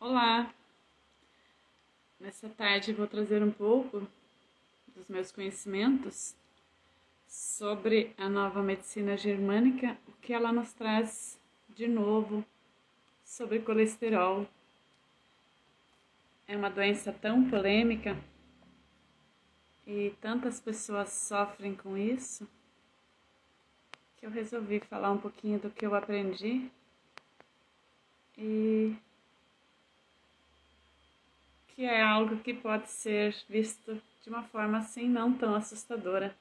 Olá! Nessa tarde vou trazer um pouco dos meus conhecimentos sobre a nova medicina germânica, o que ela nos traz de novo sobre colesterol. É uma doença tão polêmica e tantas pessoas sofrem com isso que eu resolvi falar um pouquinho do que eu aprendi e que é algo que pode ser visto de uma forma assim não tão assustadora.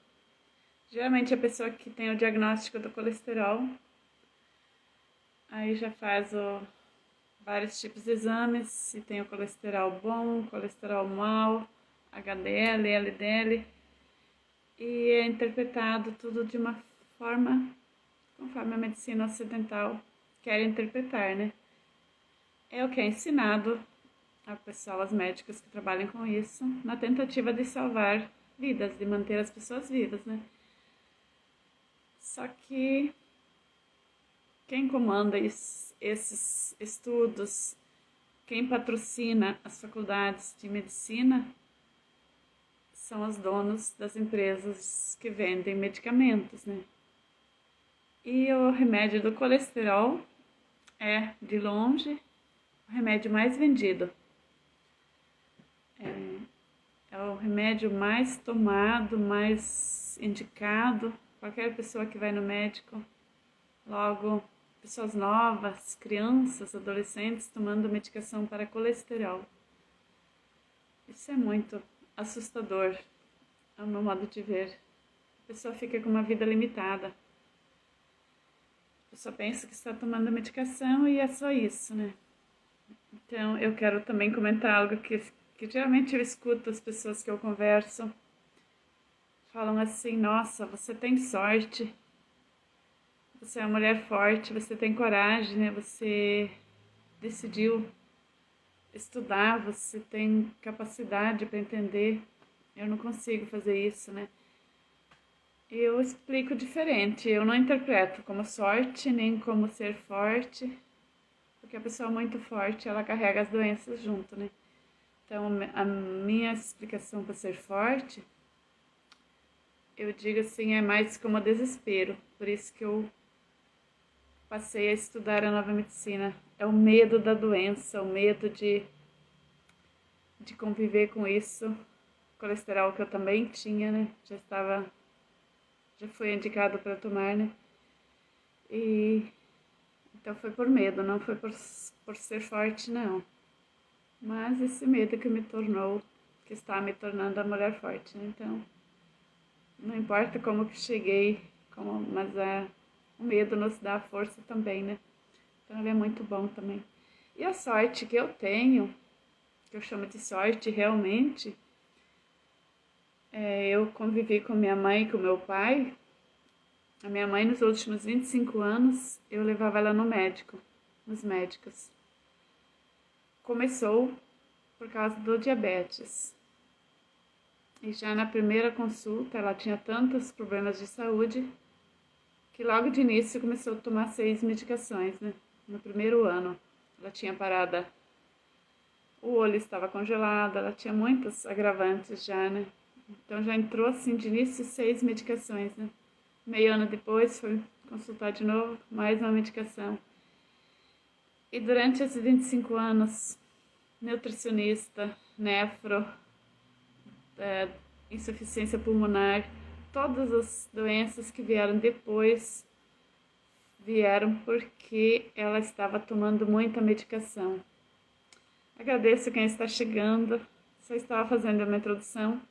Geralmente a pessoa que tem o diagnóstico do colesterol, aí já faz vários tipos de exames, se tem o colesterol bom, colesterol mau, HDL, LDL, e é interpretado tudo de uma forma conforme a medicina ocidental quer interpretar, né? É o que é ensinado a pessoas, médicos que trabalham com isso, na tentativa de salvar vidas, de manter as pessoas vivas, né? Só que quem comanda esses estudos, quem patrocina as faculdades de medicina, são os donos das empresas que vendem medicamentos, né? E o remédio do colesterol é, de longe, o remédio mais vendido. É o remédio mais tomado, mais indicado. Qualquer pessoa que vai no médico, logo, pessoas novas, crianças, adolescentes tomando medicação para colesterol. Isso é muito assustador, ao meu modo de ver. A pessoa fica com uma vida limitada. A pessoa pensa que está tomando medicação e é só isso, né? Então, eu quero também comentar algo que geralmente eu escuto as pessoas que eu converso. Falam assim, nossa, você tem sorte. Você é uma mulher forte, você tem coragem, né? Você decidiu estudar, você tem capacidade para entender. Eu não consigo fazer isso, né? Eu explico diferente, eu não interpreto como sorte, nem como ser forte, porque a pessoa muito forte, ela carrega as doenças junto, né? Então, a minha explicação para ser forte, eu digo assim, é mais como desespero, por isso que eu passei a estudar a nova medicina. É o medo da doença, o medo de conviver com isso. Colesterol que eu também tinha, né? Já foi indicado para tomar, né? E então foi por medo, não foi por ser forte, não. Mas esse medo que me tornou, que está me tornando a mulher forte, né? Então, não importa como que cheguei, mas o medo nos dá força também, né? Então ele é muito bom também. E a sorte que eu tenho, que eu chamo de sorte realmente, eu convivi com minha mãe e com meu pai. A minha mãe, nos últimos 25 anos, eu levava ela no médico, nos médicos. Começou por causa do diabetes. E já na primeira consulta, ela tinha tantos problemas de saúde que logo de início começou a tomar 6 medicações, né? No primeiro ano, ela tinha parada, o olho estava congelado, ela tinha muitos agravantes já, né? Então já entrou assim de início 6 medicações, né? Meio ano depois foi consultar de novo, mais uma medicação. E durante esses 25 anos, nutricionista, nefro, insuficiência pulmonar, todas as doenças que vieram depois vieram porque ela estava tomando muita medicação. Agradeço quem está chegando, só estava fazendo uma introdução,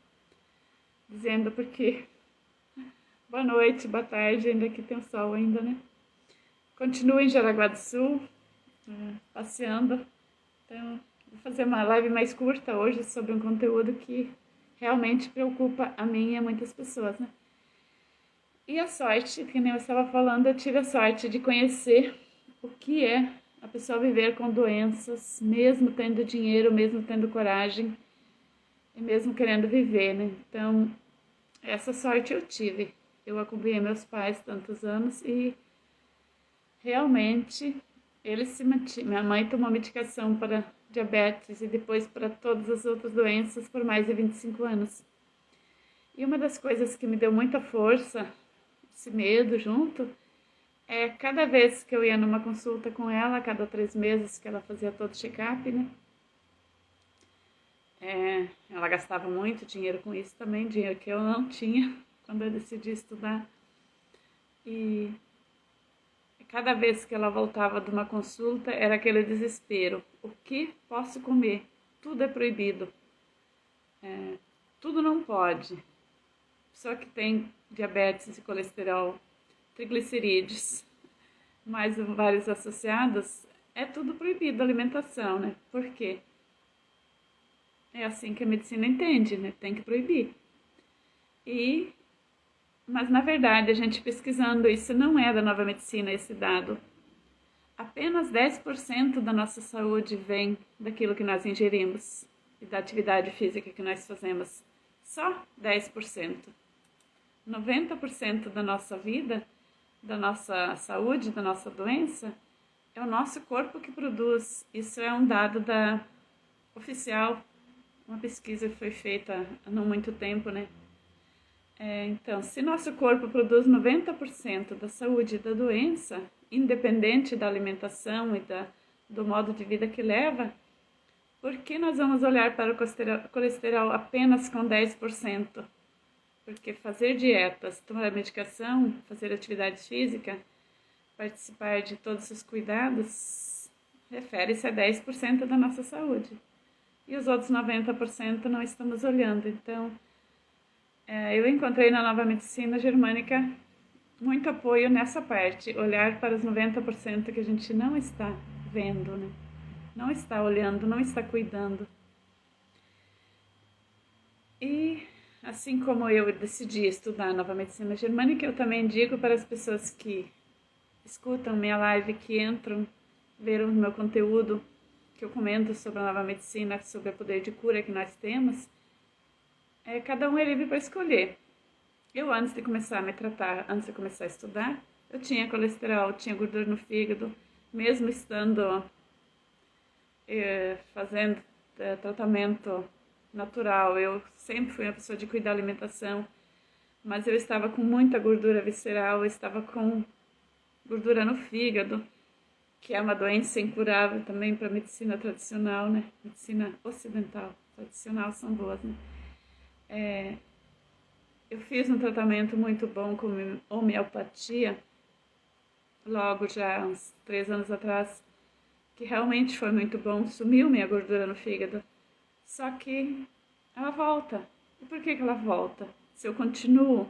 dizendo porque boa noite, boa tarde, ainda que tem sol ainda, né? Continuo em Jaraguá do Sul, passeando. Então, vou fazer uma live mais curta hoje sobre um conteúdo que realmente preocupa a mim e a muitas pessoas, né? E a sorte, que nem eu estava falando, eu tive a sorte de conhecer o que é a pessoa viver com doenças, mesmo tendo dinheiro, mesmo tendo coragem e mesmo querendo viver, né? Então, essa sorte eu tive. Eu acompanhei meus pais tantos anos e realmente eles se mantinham. Minha mãe tomou medicação para diabetes e depois para todas as outras doenças por mais de 25 anos. E uma das coisas que me deu muita força, esse medo junto, é cada vez que eu ia numa consulta com ela, a cada 3 meses que ela fazia todo o check-up, né? Ela gastava muito dinheiro com isso também, dinheiro que eu não tinha quando eu decidi estudar. E cada vez que ela voltava de uma consulta, era aquele desespero. O que posso comer? Tudo é proibido. Tudo não pode. Pessoa que tem diabetes e colesterol, triglicerídeos, mais vários associados, é tudo proibido, alimentação, né? Por quê? É assim que a medicina entende, né? Tem que proibir. Mas na verdade, a gente pesquisando isso, não é da nova medicina esse dado. Apenas 10% da nossa saúde vem daquilo que nós ingerimos e da atividade física que nós fazemos. Só 10%. 90% da nossa vida, da nossa saúde, da nossa doença, é o nosso corpo que produz. Isso é um dado oficial, uma pesquisa que foi feita há não muito tempo, né? Então, se nosso corpo produz 90% da saúde e da doença, independente da alimentação e do modo de vida que leva, por que nós vamos olhar para o colesterol apenas com 10%? Porque fazer dietas, tomar medicação, fazer atividade física, participar de todos os cuidados, refere-se a 10% da nossa saúde. E os outros 90% não estamos olhando. Então, eu encontrei na nova medicina germânica muito apoio nessa parte, olhar para os 90% que a gente não está vendo, né? Não está olhando, não está cuidando. E assim como eu decidi estudar a nova medicina germânica, eu também digo para as pessoas que escutam minha live, que entram, ver o meu conteúdo, que eu comento sobre a nova medicina, sobre o poder de cura que nós temos, cada um é livre para escolher. Eu, antes de começar a me tratar, antes de começar a estudar, eu tinha colesterol, tinha gordura no fígado, mesmo estando fazendo tratamento natural. Eu sempre fui uma pessoa de cuidar da alimentação, mas eu estava com muita gordura visceral, eu estava com gordura no fígado, que é uma doença incurável também para a medicina tradicional, né? Medicina ocidental, tradicional são boas, né? Eu fiz um tratamento muito bom com homeopatia, logo já uns 3 anos atrás, que realmente foi muito bom, sumiu minha gordura no fígado. Só que ela volta. E por que ela volta? Se eu continuo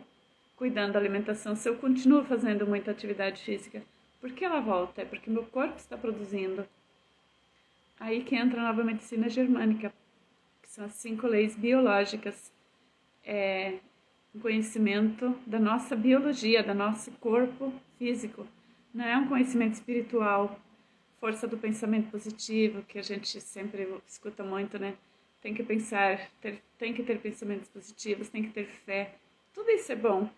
cuidando da alimentação, se eu continuo fazendo muita atividade física, por que ela volta? É porque meu corpo está produzindo. Aí que entra a nova medicina germânica, que são as 5 leis biológicas. Um conhecimento da nossa biologia, do nosso corpo físico. Não é um conhecimento espiritual, força do pensamento positivo, que a gente sempre escuta muito, né? Tem que pensar, tem que ter pensamentos positivos, tem que ter fé. Tudo isso é bom,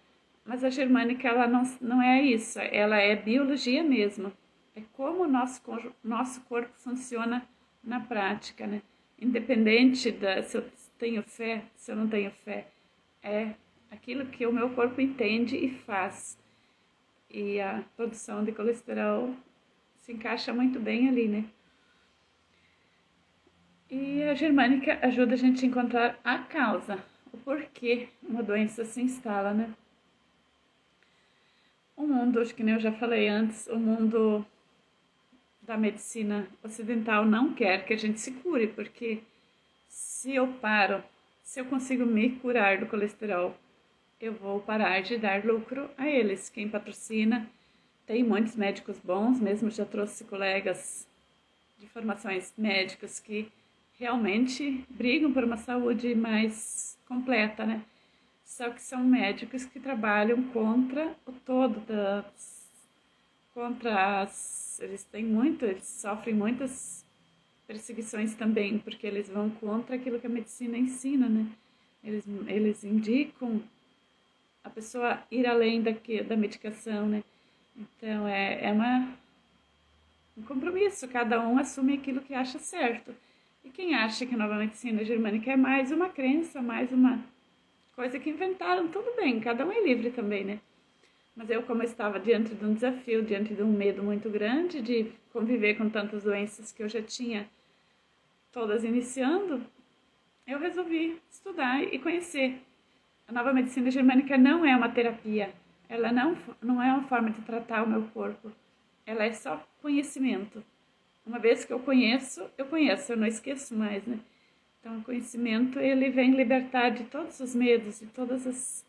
mas a germânica ela não é isso, ela é biologia mesmo. É como o nosso corpo funciona na prática, né? Independente se eu tenho fé, se eu não tenho fé, é aquilo que o meu corpo entende e faz. E a produção de colesterol se encaixa muito bem ali, né? E a germânica ajuda a gente a encontrar a causa, o porquê uma doença se instala, né? O mundo, acho que nem eu já falei antes, o mundo da medicina ocidental não quer que a gente se cure, porque se eu consigo me curar do colesterol, eu vou parar de dar lucro a eles. Quem patrocina, tem muitos médicos bons, mesmo já trouxe colegas de formações médicas que realmente brigam por uma saúde mais completa, né? Só que são médicos que trabalham contra o todo eles sofrem muitas perseguições também, porque eles vão contra aquilo que a medicina ensina, né? Eles indicam a pessoa ir além da medicação, né? Então, um compromisso, cada um assume aquilo que acha certo. E quem acha que a nova medicina germânica é mais uma crença, mais uma coisa que inventaram, tudo bem, cada um é livre também, né? Mas eu, como estava diante de um desafio, diante de um medo muito grande de conviver com tantas doenças que eu já tinha todas iniciando, eu resolvi estudar e conhecer. A nova medicina germânica não é uma terapia, ela não é uma forma de tratar o meu corpo, ela é só conhecimento. Uma vez que eu conheço, eu não esqueço mais, né? Então, o conhecimento, ele vem libertar de todos os medos, de todos os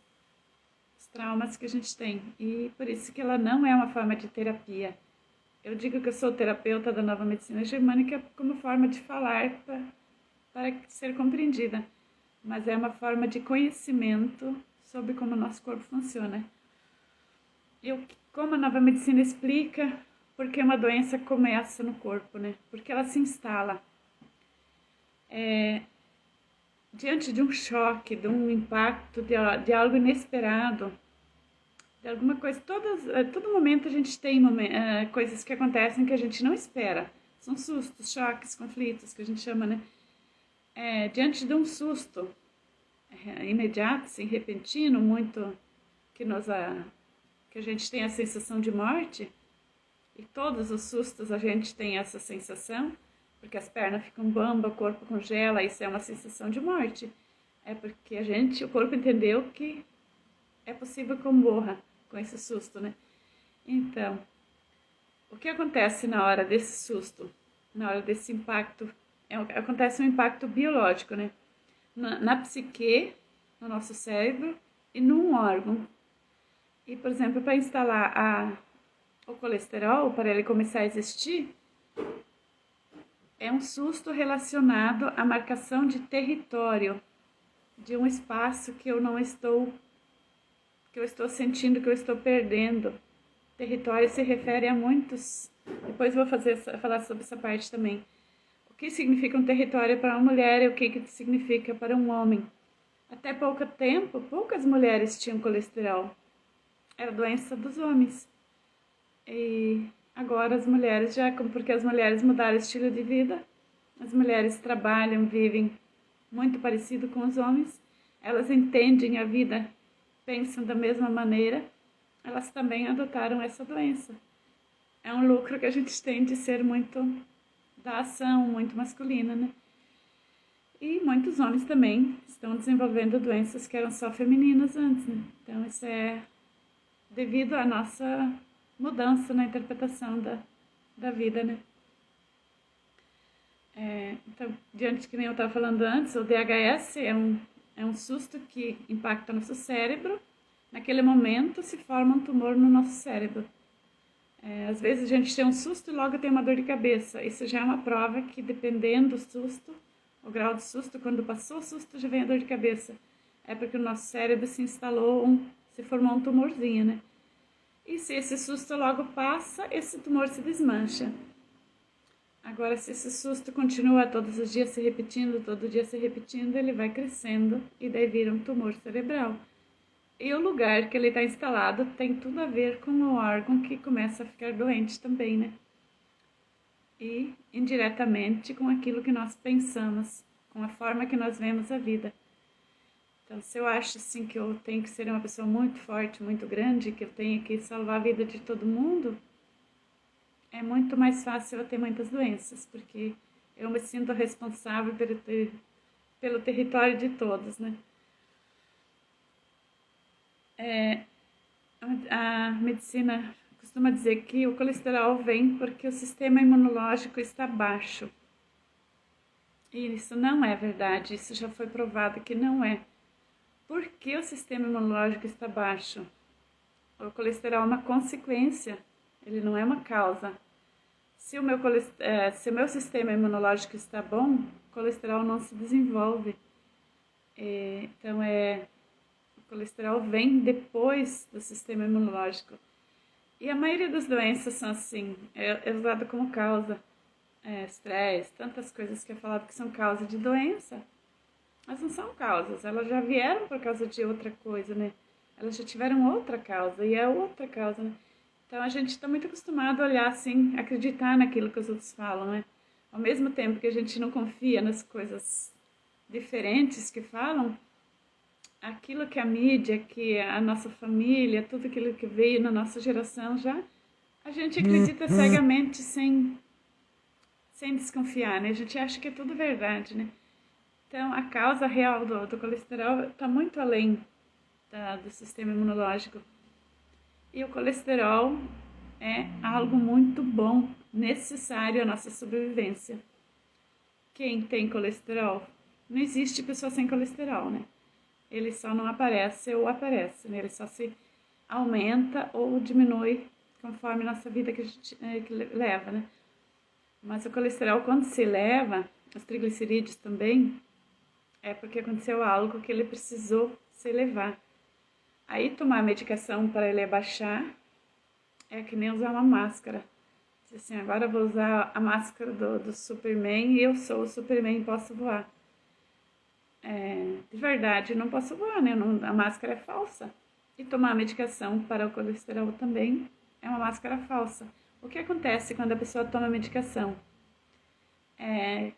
traumas que a gente tem. E por isso que ela não é uma forma de terapia. Eu digo que eu sou terapeuta da nova medicina germânica como forma de falar para ser compreendida. Mas é uma forma de conhecimento sobre como o nosso corpo funciona. Como a nova medicina explica porque uma doença começa no corpo, né? Porque ela se instala. Diante de um choque, de um impacto, de algo inesperado, de alguma coisa, todo momento a gente tem coisas que acontecem que a gente não espera. São sustos, choques, conflitos, que a gente chama, né? Diante de um susto imediato, assim, repentino, muito que a gente tem a sensação de morte, e todos os sustos a gente tem essa sensação, porque as pernas ficam bamba, o corpo congela, isso é uma sensação de morte. É porque o corpo entendeu que é possível que eu morra com esse susto, né? Então, o que acontece na hora desse susto, na hora desse impacto? Acontece um impacto biológico, né? Na psique, no nosso cérebro e num órgão. E, por exemplo, para instalar o colesterol, para ele começar a existir, é um susto relacionado à marcação de território, de um espaço que eu estou sentindo que eu estou perdendo. Território se refere a muitos. Depois vou falar sobre essa parte também. O que significa um território para uma mulher e o que significa para um homem. Até pouco tempo, poucas mulheres tinham colesterol. Era doença dos homens. E agora as mulheres porque as mulheres mudaram o estilo de vida, as mulheres trabalham, vivem muito parecido com os homens, elas entendem a vida, pensam da mesma maneira, elas também adotaram essa doença. É um lucro que a gente tem de ser muito da ação, muito masculina, né? E muitos homens também estão desenvolvendo doenças que eram só femininas antes, né? Então isso é devido à nossa mudança na interpretação da vida, né? Então, diante que nem eu estava falando antes, o DHS é um susto que impacta nosso cérebro. Naquele momento se forma um tumor no nosso cérebro. Às vezes a gente tem um susto e logo tem uma dor de cabeça. Isso já é uma prova que, dependendo do susto, o grau de susto, quando passou o susto já vem a dor de cabeça. É porque o nosso cérebro se formou um tumorzinho, né? E se esse susto logo passa, esse tumor se desmancha. Agora, se esse susto continua todos os dias se repetindo, todo dia se repetindo, ele vai crescendo e daí vira um tumor cerebral. E o lugar que ele está instalado tem tudo a ver com o órgão que começa a ficar doente também, né? E indiretamente com aquilo que nós pensamos, com a forma que nós vemos a vida. Então, se eu acho assim que eu tenho que ser uma pessoa muito forte, muito grande, que eu tenho que salvar a vida de todo mundo, é muito mais fácil eu ter muitas doenças, porque eu me sinto responsável pelo território de todos, né? A medicina costuma dizer que o colesterol vem porque o sistema imunológico está baixo. E isso não é verdade, isso já foi provado que não é. Por que o sistema imunológico está baixo? O colesterol é uma consequência, ele não é uma causa. Se o meu sistema imunológico está bom, o colesterol não se desenvolve. Então, o colesterol vem depois do sistema imunológico. E a maioria das doenças são assim, é usado como causa. Estresse, tantas coisas que é falado que são causa de doença. Mas não são causas, elas já vieram por causa de outra coisa, né? Elas já tiveram outra causa, e é outra causa, né? Então a gente está muito acostumado a olhar assim, acreditar naquilo que os outros falam, né? Ao mesmo tempo que a gente não confia nas coisas diferentes que falam, aquilo que a mídia, que a nossa família, tudo aquilo que veio na nossa geração já, a gente acredita cegamente sem desconfiar, né? A gente acha que é tudo verdade, né? Então, a causa real do colesterol está muito além do sistema imunológico. E o colesterol é algo muito bom, necessário à nossa sobrevivência. Quem tem colesterol? Não existe pessoa sem colesterol, né? Ele só não aparece ou aparece, né? Ele só se aumenta ou diminui conforme a nossa vida que a gente que leva, né? Mas o colesterol, quando se eleva, os triglicerídeos também, é porque aconteceu algo que ele precisou se elevar. Aí tomar medicação para ele abaixar é que nem usar uma máscara. Diz assim, agora eu vou usar a máscara do Superman e eu sou o Superman e posso voar. De verdade, não posso voar, né? A máscara é falsa. E tomar medicação para o colesterol também é uma máscara falsa. O que acontece quando a pessoa toma medicação? É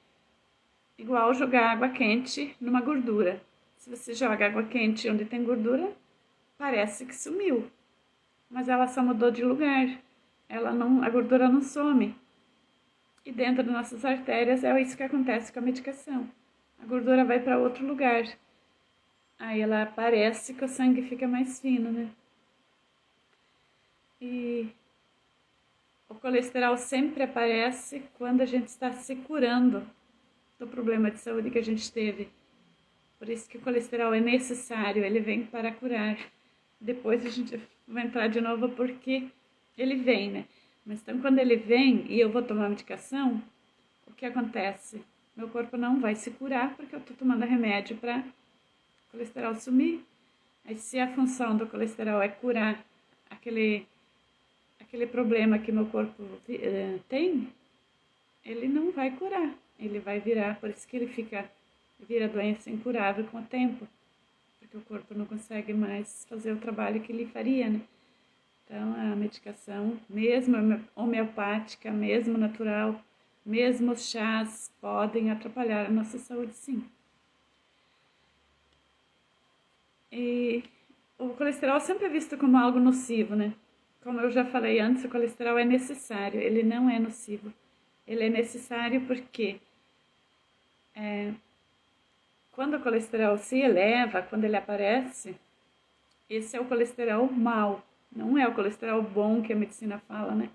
igual jogar água quente numa gordura. Se você joga água quente onde tem gordura, parece que sumiu, mas ela só mudou de lugar. A gordura não some. E dentro das nossas artérias é isso que acontece com a medicação. A gordura vai para outro lugar. Aí ela parece que o sangue fica mais fino, né? E o colesterol sempre aparece quando a gente está se curando do problema de saúde que a gente teve. Por isso que o colesterol é necessário, ele vem para curar. Depois a gente vai entrar de novo porque ele vem, né? Mas então quando ele vem e eu vou tomar medicação, o que acontece? Meu corpo não vai se curar porque eu estou tomando remédio para o colesterol sumir. Aí se a função do colesterol é curar aquele problema que meu corpo tem, ele não vai curar. Ele vai virar, por isso que ele vira doença incurável com o tempo. Porque o corpo não consegue mais fazer o trabalho que ele faria, né? Então, a medicação, mesmo homeopática, mesmo natural, mesmo os chás, podem atrapalhar a nossa saúde, sim. E o colesterol sempre é visto como algo nocivo, né? Como eu já falei antes, o colesterol é necessário, ele não é nocivo. Ele é necessário porque quando o colesterol se eleva, quando ele aparece, esse é o colesterol mau, não é o colesterol bom que a medicina fala, né?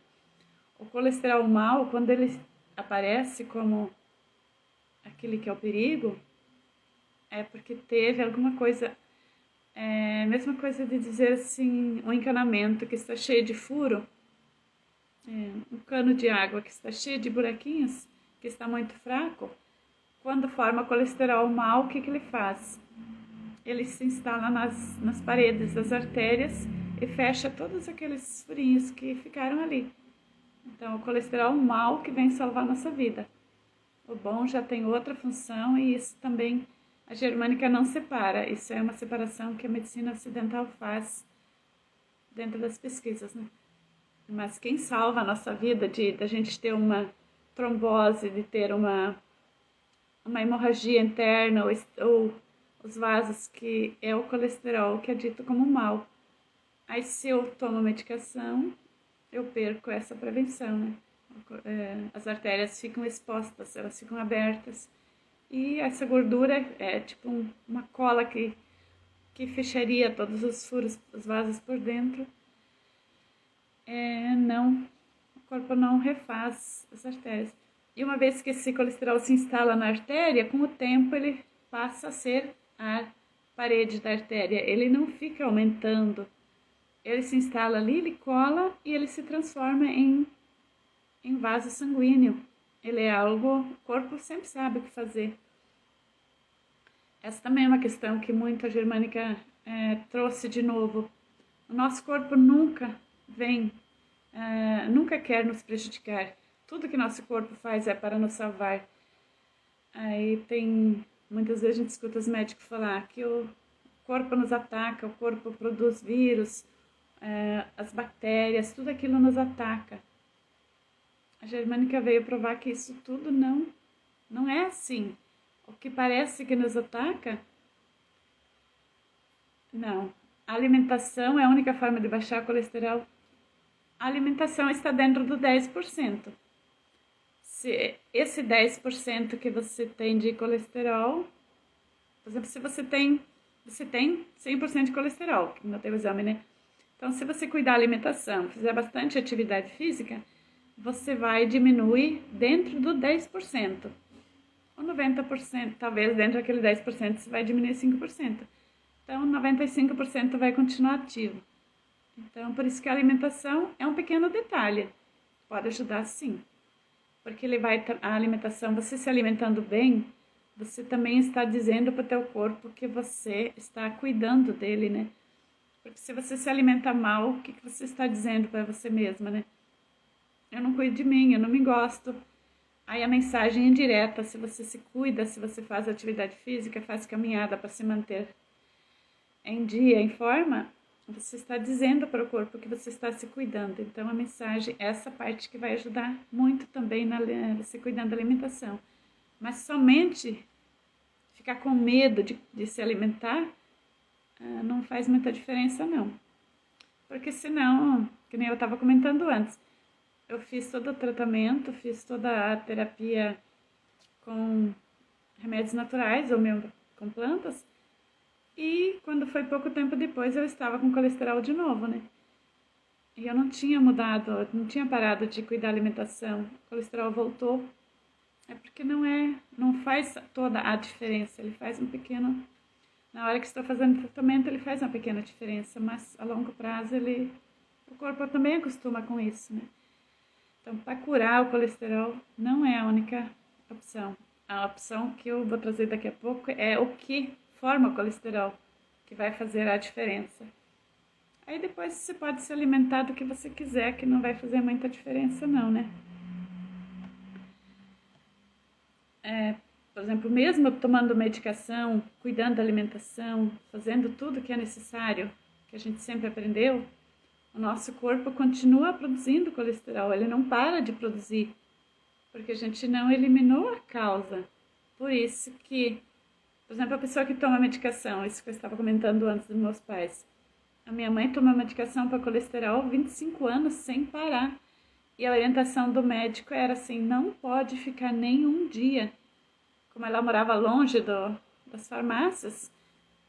O colesterol mau, quando ele aparece como aquele que é o perigo, é porque teve alguma coisa, mesma coisa de dizer assim, um encanamento que está cheio de furo, um cano de água que está cheio de buraquinhos, que está muito fraco, quando forma colesterol mau, o que ele faz? Ele se instala nas paredes das artérias e fecha todos aqueles furinhos que ficaram ali. Então, o colesterol mau que vem salvar a nossa vida. O bom já tem outra função e isso também a germânica não separa. Isso é uma separação que a medicina ocidental faz dentro das pesquisas, né? Mas quem salva a nossa vida da gente ter uma trombose, de ter uma hemorragia interna ou os vasos, que é o colesterol, que é dito como mal. Aí se eu tomo medicação, eu perco essa prevenção, né? As artérias ficam expostas, elas ficam abertas. E essa gordura é tipo uma cola que fecharia todos os furos, os vasos por dentro. O corpo não refaz as artérias. E uma vez que esse colesterol se instala na artéria, com o tempo ele passa a ser a parede da artéria. Ele não fica aumentando. Ele se instala ali, ele cola e ele se transforma em vaso sanguíneo. Ele é algo, o corpo sempre sabe o que fazer. Essa também é uma questão que muito a germânica trouxe de novo. O nosso corpo nunca nunca quer nos prejudicar. Tudo que nosso corpo faz é para nos salvar. Aí muitas vezes a gente escuta os médicos falar que o corpo nos ataca, o corpo produz vírus, as bactérias, tudo aquilo nos ataca. A Germânica veio provar que isso tudo não é assim. O que parece que nos ataca, não. A alimentação é a única forma de baixar o colesterol. A alimentação está dentro do 10%. Se esse 10% que você tem de colesterol, por exemplo, se você tem 100% de colesterol, que não tem o exame, né? Então, se você cuidar da alimentação, fizer bastante atividade física, você vai diminuir dentro do 10%. Ou 90%, talvez dentro daquele 10% você vai diminuir 5%. Então, 95% vai continuar ativo. Então, por isso que a alimentação é um pequeno detalhe. Pode ajudar sim. Porque a alimentação, você se alimentando bem, você também está dizendo para o teu corpo que você está cuidando dele, né? Porque se você se alimenta mal, o que você está dizendo para você mesma, né? Eu não cuido de mim, eu não me gosto. Aí a mensagem indireta, se você se cuida, se você faz atividade física, faz caminhada para se manter em dia, em forma, você está dizendo para o corpo que você está se cuidando. Então a mensagem, essa parte que vai ajudar muito também na você cuidando da alimentação. Mas somente ficar com medo de se alimentar não faz muita diferença não. Porque senão, que nem eu estava comentando antes, eu fiz todo o tratamento, fiz toda a terapia com remédios naturais ou mesmo com plantas. E quando foi pouco tempo depois eu estava com colesterol de novo, né? E eu não tinha mudado, eu não tinha parado de cuidar da alimentação. O colesterol voltou. É porque não faz toda a diferença, ele faz um pequeno... Na hora que estou fazendo tratamento ele faz uma pequena diferença, mas a longo prazo o corpo também acostuma com isso, né? Então, para curar o colesterol não é a única opção. A opção que eu vou trazer daqui a pouco é o que forma o colesterol, que vai fazer a diferença. Aí depois você pode se alimentar do que você quiser, que não vai fazer muita diferença não, né? Por exemplo, mesmo tomando medicação, cuidando da alimentação, fazendo tudo que é necessário, que a gente sempre aprendeu, o nosso corpo continua produzindo colesterol, ele não para de produzir, porque a gente não eliminou a causa. Por isso que, por exemplo, a pessoa que toma medicação, isso que eu estava comentando antes dos meus pais, a minha mãe toma medicação para colesterol 25 anos sem parar, e a orientação do médico era assim, não pode ficar nem um dia. Como ela morava longe das farmácias,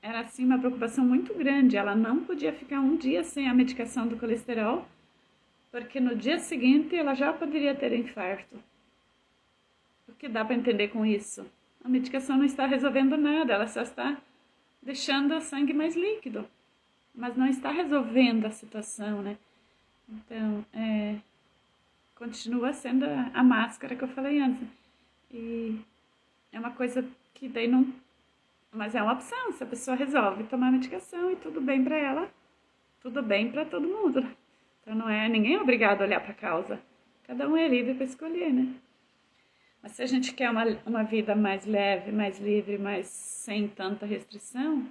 era assim uma preocupação muito grande. Ela não podia ficar um dia sem a medicação do colesterol, porque no dia seguinte ela já poderia ter infarto. O que dá para entender com isso? A medicação não está resolvendo nada, ela só está deixando o sangue mais líquido, mas não está resolvendo a situação, né? Então, continua sendo a máscara que eu falei antes. E é uma coisa que daí não... Mas é uma opção, se a pessoa resolve tomar medicação e tudo bem para ela, tudo bem para todo mundo. Então ninguém é obrigado a olhar para a causa. Cada um é livre para escolher, né? Mas se a gente quer uma vida mais leve, mais livre, mais sem tanta restrição,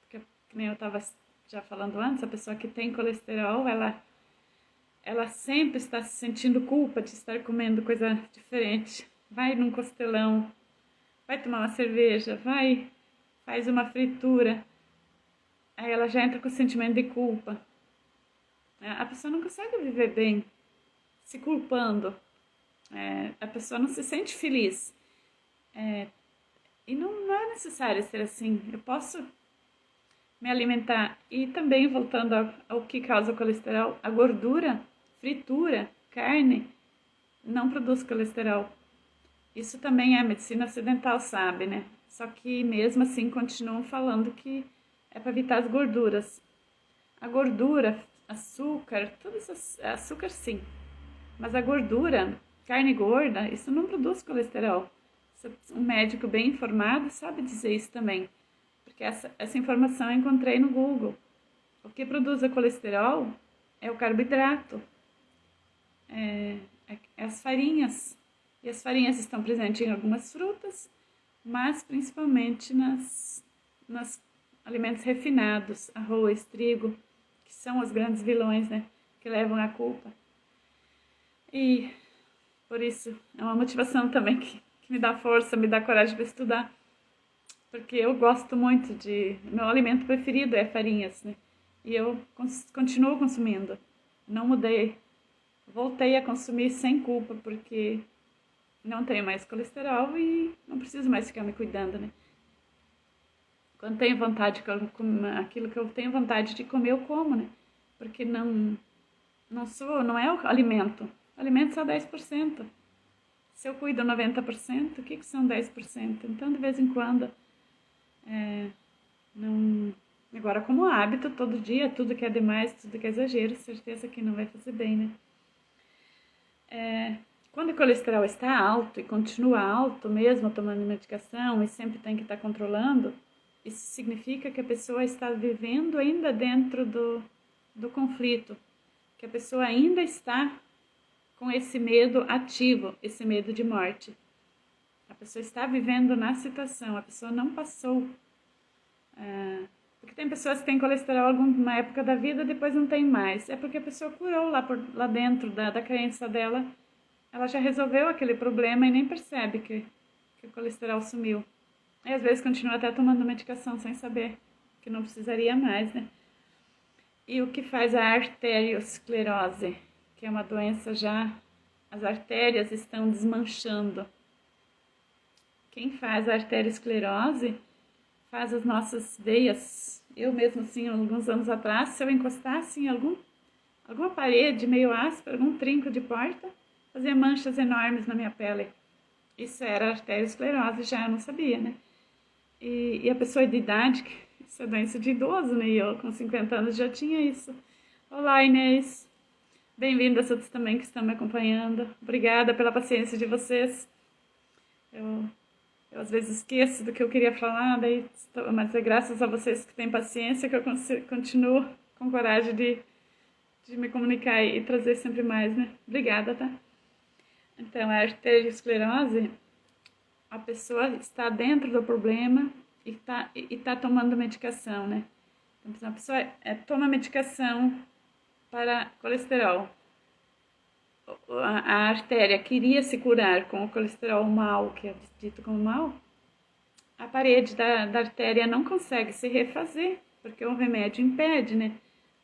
porque como eu estava já falando antes, a pessoa que tem colesterol, ela sempre está se sentindo culpa de estar comendo coisa diferente. Vai num costelão, vai tomar uma cerveja, faz uma fritura, aí ela já entra com o sentimento de culpa. A pessoa não consegue viver bem se culpando, a pessoa não se sente feliz. E não é necessário ser assim. Eu posso me alimentar. E também, voltando ao que causa o colesterol, a gordura, fritura, carne, não produz colesterol. Isso também a medicina ocidental sabe, né? Só que mesmo assim continuam falando que é para evitar as gorduras. A gordura, açúcar, açúcar sim, mas a gordura, carne gorda, isso não produz colesterol. Um médico bem informado sabe dizer isso também, porque essa informação eu encontrei no Google. O que produz o colesterol é o carboidrato, é as farinhas. E as farinhas estão presentes em algumas frutas, mas principalmente nos alimentos refinados, arroz, trigo, que são os grandes vilões, né, que levam a culpa. E Por isso, é uma motivação também que me dá força, me dá coragem para estudar. Porque eu gosto muito de... Meu alimento preferido é farinhas, né? E eu continuo consumindo. Não mudei. Voltei a consumir sem culpa, porque não tenho mais colesterol e não preciso mais ficar me cuidando, né? Quando tenho vontade, aquilo que eu tenho vontade de comer, eu como, né? Porque não é o alimento. O alimento é só 10%. Se eu cuido 90%, o que são 10%? Então, de vez em quando, não... Agora, como hábito, todo dia, tudo que é demais, tudo que é exagero, certeza que não vai fazer bem, né? Quando o colesterol está alto e continua alto, mesmo tomando medicação e sempre tem que estar controlando, isso significa que a pessoa está vivendo ainda dentro do conflito, que a pessoa ainda está com esse medo ativo, esse medo de morte. A pessoa está vivendo na situação, a pessoa não passou. Porque tem pessoas que têm colesterol em alguma época da vida, depois não tem mais. É porque a pessoa curou lá dentro da crença dela, ela já resolveu aquele problema e nem percebe que o colesterol sumiu. E às vezes continua até tomando medicação sem saber que não precisaria mais, né? E o que faz a arteriosclerose, que é uma doença já... As artérias estão desmanchando. Quem faz a arteriosclerose faz as nossas veias. Eu mesmo, assim, alguns anos atrás, se eu encostasse em alguma parede meio áspera, algum trinco de porta, fazia manchas enormes na minha pele. Isso era arteriosclerose, já eu não sabia, né? E a pessoa de idade, isso é doença de idoso, né? E eu com 50 anos já tinha isso. Olá, Inês. Bem-vindas a todos também que estão me acompanhando. Obrigada pela paciência de vocês. Eu às vezes esqueço do que eu queria falar, mas é graças a vocês que têm paciência que eu continuo com coragem de me comunicar e trazer sempre mais, né? Obrigada, tá? Então, a arteriosclerose, a pessoa está dentro do problema e tá tomando medicação, né? Então, a pessoa toma medicação para colesterol. A artéria queria se curar com o colesterol mau, que é dito como mau, a parede da artéria não consegue se refazer, porque o remédio impede, né?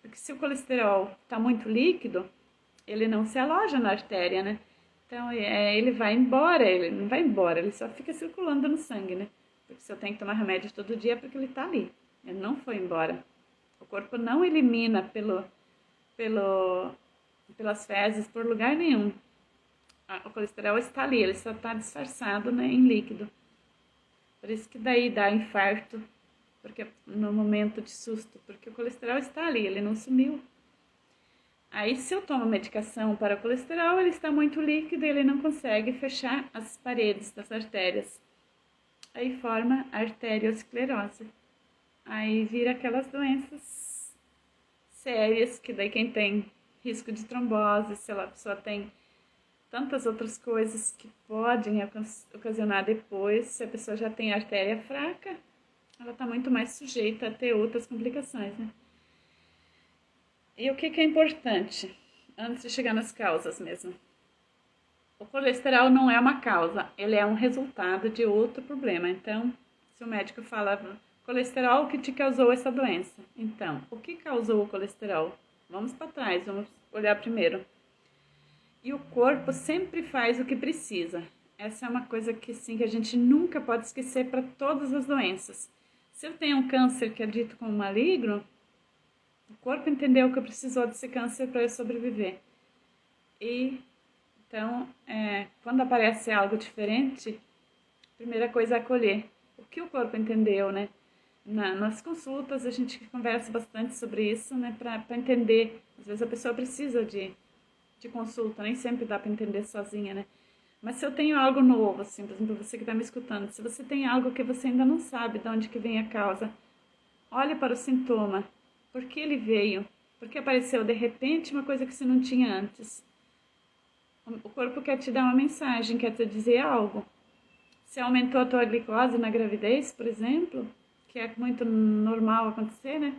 Porque se o colesterol está muito líquido, ele não se aloja na artéria, né? Então, ele vai embora, ele não vai embora, ele só fica circulando no sangue, né? Porque se eu tenho que tomar remédio todo dia é porque ele está ali, ele não foi embora. O corpo não elimina pelas fezes por lugar nenhum. O colesterol está ali, ele só está disfarçado, né, em líquido. Por isso que daí dá infarto, porque no momento de susto, porque o colesterol está ali, ele não sumiu. Aí se eu tomo medicação para o colesterol, ele está muito líquido e ele não consegue fechar as paredes das artérias. Aí forma arteriosclerose. Aí vira aquelas doenças sérias, que daí quem tem risco de trombose, se a pessoa tem tantas outras coisas que podem ocasionar depois, se a pessoa já tem artéria fraca, ela está muito mais sujeita a ter outras complicações, né? E o que é importante, antes de chegar nas causas mesmo? O colesterol não é uma causa, ele é um resultado de outro problema. Então, se o médico fala colesterol que te causou essa doença, então, o que causou o colesterol? Vamos para trás, vamos olhar primeiro. E o corpo sempre faz o que precisa. Essa é uma coisa que, sim, que a gente nunca pode esquecer para todas as doenças. Se eu tenho um câncer que é dito como maligno, o corpo entendeu que precisou desse câncer para eu sobreviver. E, então, quando aparece algo diferente, a primeira coisa é acolher. O que o corpo entendeu, né? Nas consultas a gente conversa bastante sobre isso, né? Para entender. Às vezes a pessoa precisa de consulta, nem sempre dá para entender sozinha, né? Mas se eu tenho algo novo, assim, por exemplo, você que está me escutando, se você tem algo que você ainda não sabe de onde que vem a causa, olhe para o sintoma. Por que ele veio? Por que apareceu de repente uma coisa que você não tinha antes? O corpo quer te dar uma mensagem, quer te dizer algo. Se aumentou a tua glicose na gravidez, por exemplo, que é muito normal acontecer, né?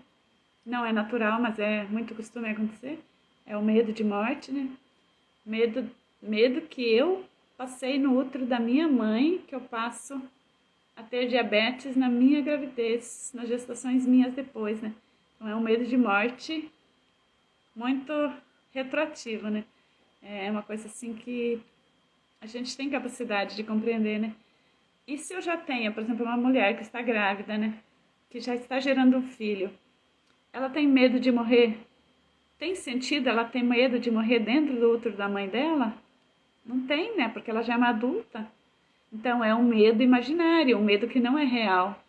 Não é natural, mas é muito costume acontecer. É o medo de morte, né? Medo Medo que eu passei no útero da minha mãe, que eu passo a ter diabetes na minha gravidez, nas gestações minhas depois, né? Então é um medo de morte muito retroativo, né? É uma coisa assim que a gente tem capacidade de compreender, né? E se eu já tenho, por exemplo, uma mulher que está grávida, né? Que já está gerando um filho, ela tem medo de morrer? Tem sentido ela ter medo de morrer dentro do útero da mãe dela? Não tem, né? Porque ela já é uma adulta. Então é um medo imaginário, um medo que não é real.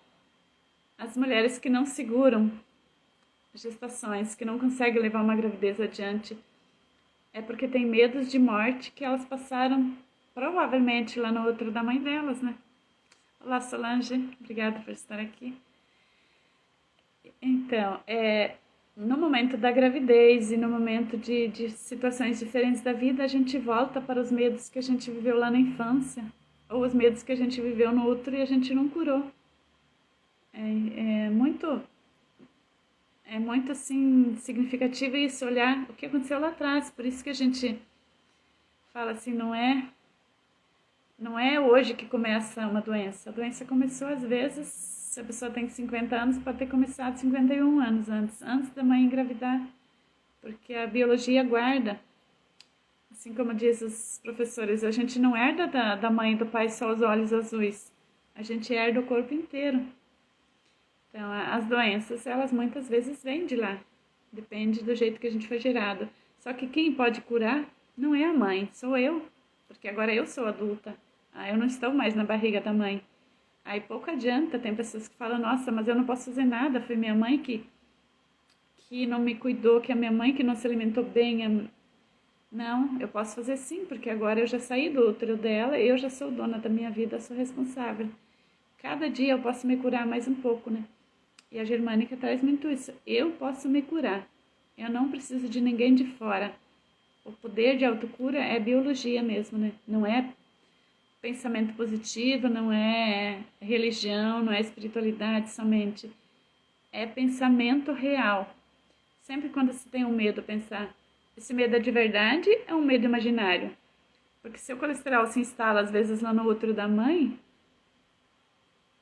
As mulheres que não seguram gestações, que não conseguem levar uma gravidez adiante, é porque tem medos de morte que elas passaram provavelmente lá no útero da mãe delas, né? Olá, Solange, obrigada por estar aqui. Então, no momento da gravidez e no momento de situações diferentes da vida, a gente volta para os medos que a gente viveu lá na infância, ou os medos que a gente viveu no útero e a gente não curou. É muito assim significativo isso, olhar o que aconteceu lá atrás. Por isso que a gente fala assim, não é hoje que começa uma doença. A doença começou às vezes, se a pessoa tem 50 anos, pode ter começado 51 anos antes da mãe engravidar, porque a biologia guarda. Assim como diz os professores, a gente não herda da mãe e do pai só os olhos azuis, a gente herda o corpo inteiro. Então, as doenças, elas muitas vezes vêm de lá, depende do jeito que a gente foi gerado. Só que quem pode curar não é a mãe, sou eu, porque agora eu sou adulta, eu não estou mais na barriga da mãe. Aí pouco adianta, tem pessoas que falam, nossa, mas eu não posso fazer nada, foi minha mãe que não me cuidou, que a minha mãe que não se alimentou bem. Não, eu posso fazer sim, porque agora eu já saí do útero dela, eu já sou dona da minha vida, sou responsável. Cada dia eu posso me curar mais um pouco, né? E a Germânica traz muito isso. Eu posso me curar. Eu não preciso de ninguém de fora. O poder de autocura é biologia mesmo, né? Não é pensamento positivo, não é religião, não é espiritualidade somente. É pensamento real. Sempre quando você tem um medo, pensar, esse medo é de verdade ou é um medo imaginário? Porque se o colesterol se instala às vezes lá no útero da mãe,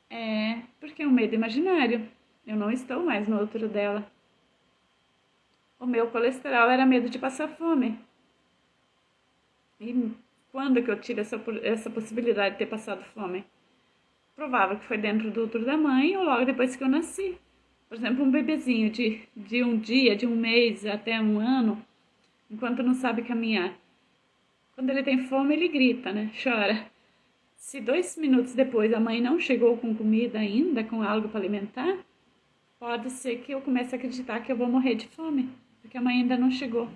é porque é um medo imaginário. Eu não estou mais no útero dela. O meu colesterol era medo de passar fome. E quando que eu tive essa possibilidade de ter passado fome? Provável que foi dentro do útero da mãe ou logo depois que eu nasci. Por exemplo, um bebezinho de um dia, de um mês até um ano, enquanto não sabe caminhar. Quando ele tem fome, ele grita, né? Chora. Se 2 minutos depois a mãe não chegou com comida ainda, com algo para alimentar, pode ser que eu comece a acreditar que eu vou morrer de fome, porque a mãe ainda não chegou.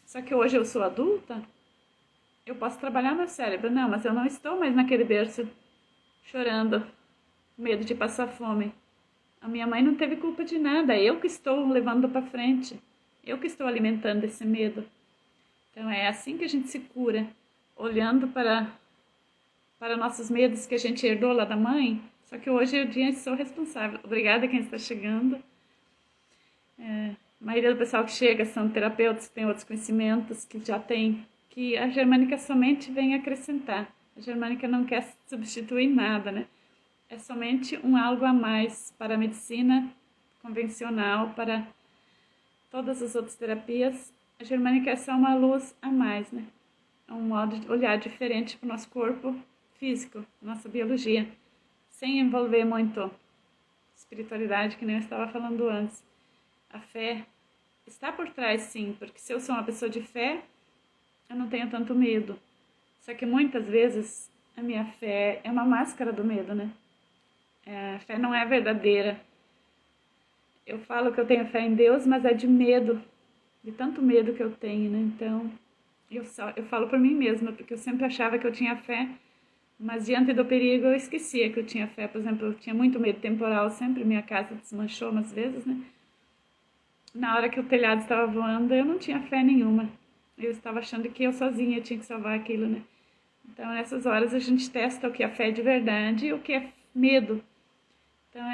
Só que hoje eu sou adulta, eu posso trabalhar meu cérebro. Não, mas eu não estou mais naquele berço chorando, medo de passar fome. A minha mãe não teve culpa de nada, eu que estou levando para frente, eu que estou alimentando esse medo. Então é assim que a gente se cura, olhando para nossos medos que a gente herdou lá da mãe. Só que hoje eu dia sou responsável. Obrigada a quem está chegando. A maioria do pessoal que chega são terapeutas que têm outros conhecimentos, que já tem, que a Germânica somente vem acrescentar. A Germânica não quer substituir nada, né? É somente um algo a mais para a medicina convencional, para todas as outras terapias. A Germânica é só uma luz a mais, né? É um modo de olhar diferente para o nosso corpo físico, nossa biologia, sem envolver muito espiritualidade, que nem eu estava falando antes. A fé está por trás, sim, porque se eu sou uma pessoa de fé, eu não tenho tanto medo. Só que muitas vezes a minha fé é uma máscara do medo, né? A fé não é verdadeira. Eu falo que eu tenho fé em Deus, mas é de medo, de tanto medo que eu tenho, né? Então, eu falo por mim mesma, porque eu sempre achava que eu tinha fé, mas diante do perigo eu esquecia que eu tinha fé. Por exemplo, eu tinha muito medo temporal sempre, minha casa desmanchou umas vezes, né? Na hora que o telhado estava voando, eu não tinha fé nenhuma. Eu estava achando que eu sozinha tinha que salvar aquilo, né? Então, nessas horas a gente testa o que é fé de verdade e o que é medo. Então,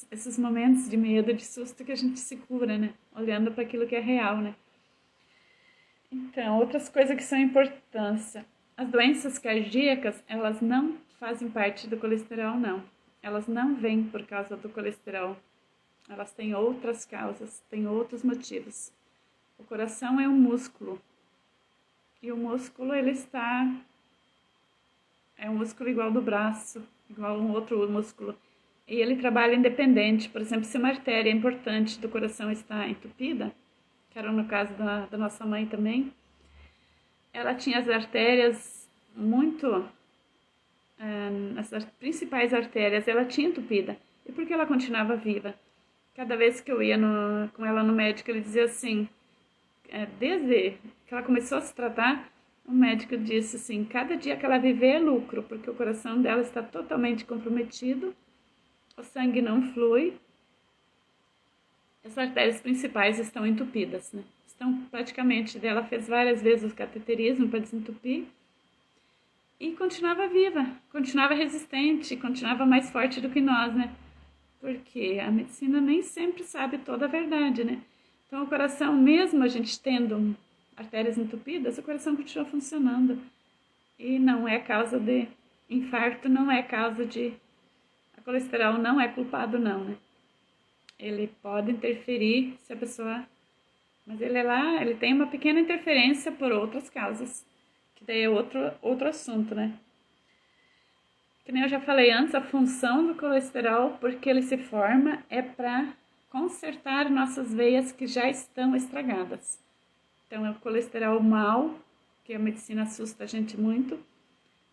esses momentos de medo, de susto que a gente se cura, né? Olhando para aquilo que é real, né? Então, outras coisas que são importância. As doenças cardíacas, elas não fazem parte do colesterol, não. Elas não vêm por causa do colesterol. Elas têm outras causas, têm outros motivos. O coração é um músculo. E o músculo, é um músculo igual do braço, igual a um outro músculo. E ele trabalha independente. Por exemplo, se uma artéria importante do coração está entupida, que era no caso da nossa mãe também, ela tinha as artérias as principais artérias, ela tinha entupida. E por que ela continuava viva? Cada vez que eu ia com ela no médico, ele dizia assim, desde que ela começou a se tratar, o médico disse assim, cada dia que ela viver é lucro, porque o coração dela está totalmente comprometido, o sangue não flui, as artérias principais estão entupidas, né? Estão praticamente, ela fez várias vezes o cateterismo para desentupir e continuava viva, continuava resistente, continuava mais forte do que nós, né? Porque a medicina nem sempre sabe toda a verdade, né? Então o coração, mesmo a gente tendo artérias entupidas, o coração continua funcionando e não é causa de infarto, não é causa de... A colesterol não é culpado não, né? Ele pode interferir se a pessoa... Mas ele tem uma pequena interferência por outras causas, que daí é outro assunto, né? Que nem eu já falei antes, a função do colesterol, porque ele se forma, é para consertar nossas veias que já estão estragadas. Então, é o colesterol mau, que a medicina assusta a gente muito,